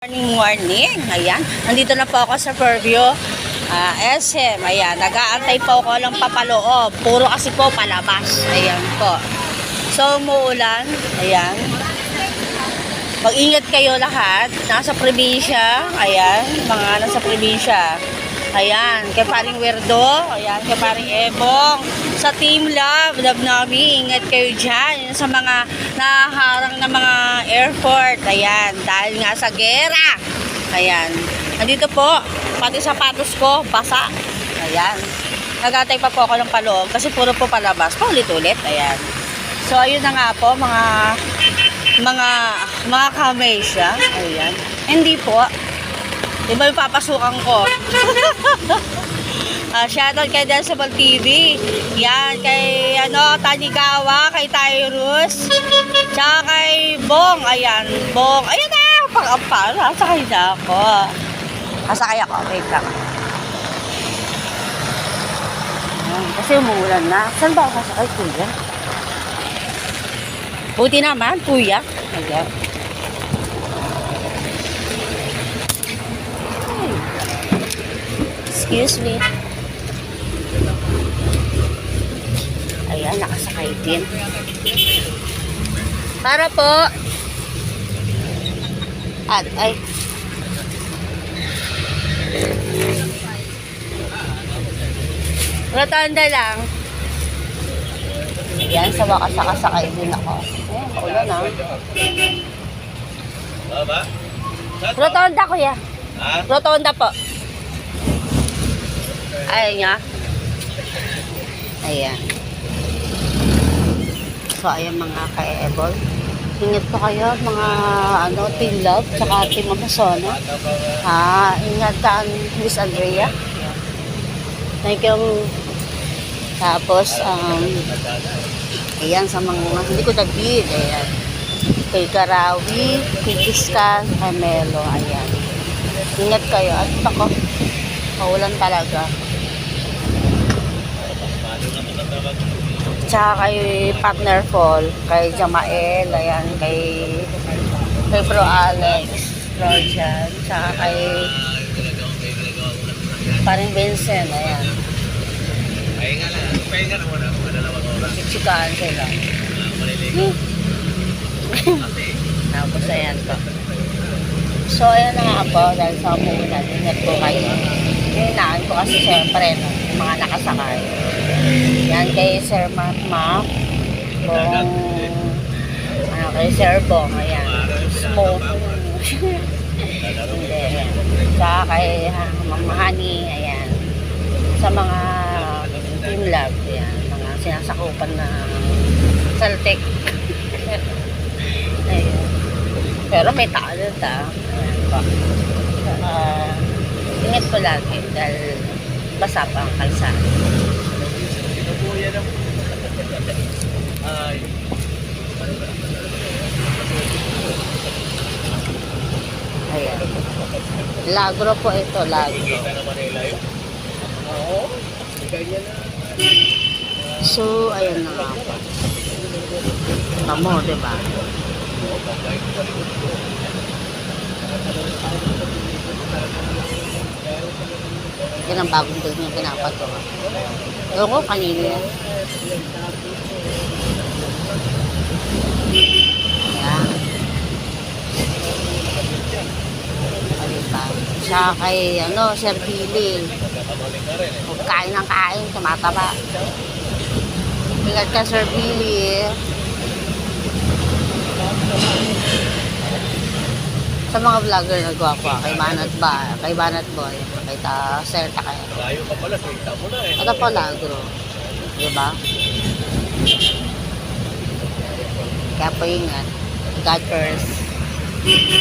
Morning. Ayan. Nandito na po ako sa Fairview. SM. Ayan. Nag-aantay po ako ng papaloob. Puro kasi po palabas. Ayan po. So, umuulan. Ayan. Mag-ingat kayo lahat. Nasa probinsya. Ayan. Mga nasa probinsya. Ayan. Kay paring Werdo. Ayan. Kay paring Ebong. Sa Team Love. Love namin. Ingat kayo dyan. Sa mga naharang na mga airport. Ayan. Dahil nga sa gera. Ayan. Nandito po. Pati sapatos ko. Basa. Ayan. Nagatay pa po ako ng paloob. Kasi puro po palabas. Paulit-ulit. Ayan. So, ayun na nga po. Mga kamesya. Ayan. Hindi po. Diba yung papasukan ko? Shoutout kay Decibel TV. Yan, kay Tanigawa, kay Tyrus. Tsaka kay Bong. Ayan, Bong. Ayan na, pag-apara. Sakay na ako. Kasakay ako. Wait lang. Ayan, kasi umuulan na. Saan ba ako sasakay, kuya? Buti naman, kuya. Ayan. Excuse me. Ayan, nakasakay din. Para po. Ay. Ratanda lang. Ayan, sa wakas nakasakay din ako. Ayan, paulan na. Rotonda, kuya. Rotonda po. Ayan nga. Ayan. So, ayan mga ka-ebol. Ingat po kayo, mga Team Love, tsaka Team Amazono. Ingat ka, Miss Andrea. Thank you. Tapos, ayan, sa mga, hindi ko nag-bid, ayan. Kay Karawi, kay Kiskan, kay Melo, ayan. Ingat kayo. At ako, maulan talaga. Tsaka kay Partner Fall, kay Jamael, ayan, kay Bro Alex, Rojan, tsaka kay paring Vincent, ayan. Chichikaan sila. Tapos ayan po. So ayan na nga po, dahil sa umuulan, ingat po kayo. Hinaan ko kasi syempre, no, yung mga nakasakay. Yan kay Sir Map, kay Sir Bong, ayan. Smoke. Hindi, ayan. Saka kay Mama Honey, ayan. Sa mga Team Love, ayan. Mga sinasakupan na saltik. Ayan. Pero may tao doon, ayan po. Ingat ko lagi dahil basa pa ang kalsada. Ayan. Lagro po ito, lagro. So, ayan na nga po. Tamo, diba? Yan ang bagong build niya pinapagawa. Ewan ko, kanina yan. Ayan. Alita. Siya kay, Sir Billy. Huwag kain ng kain, tumataba. Ingat ka, Sir Billy. Sa mga vlogger na gwapo, kay Banat Boy, kay Sir Takay. Ito po lagro. Diba? Kaya po ingat. God first.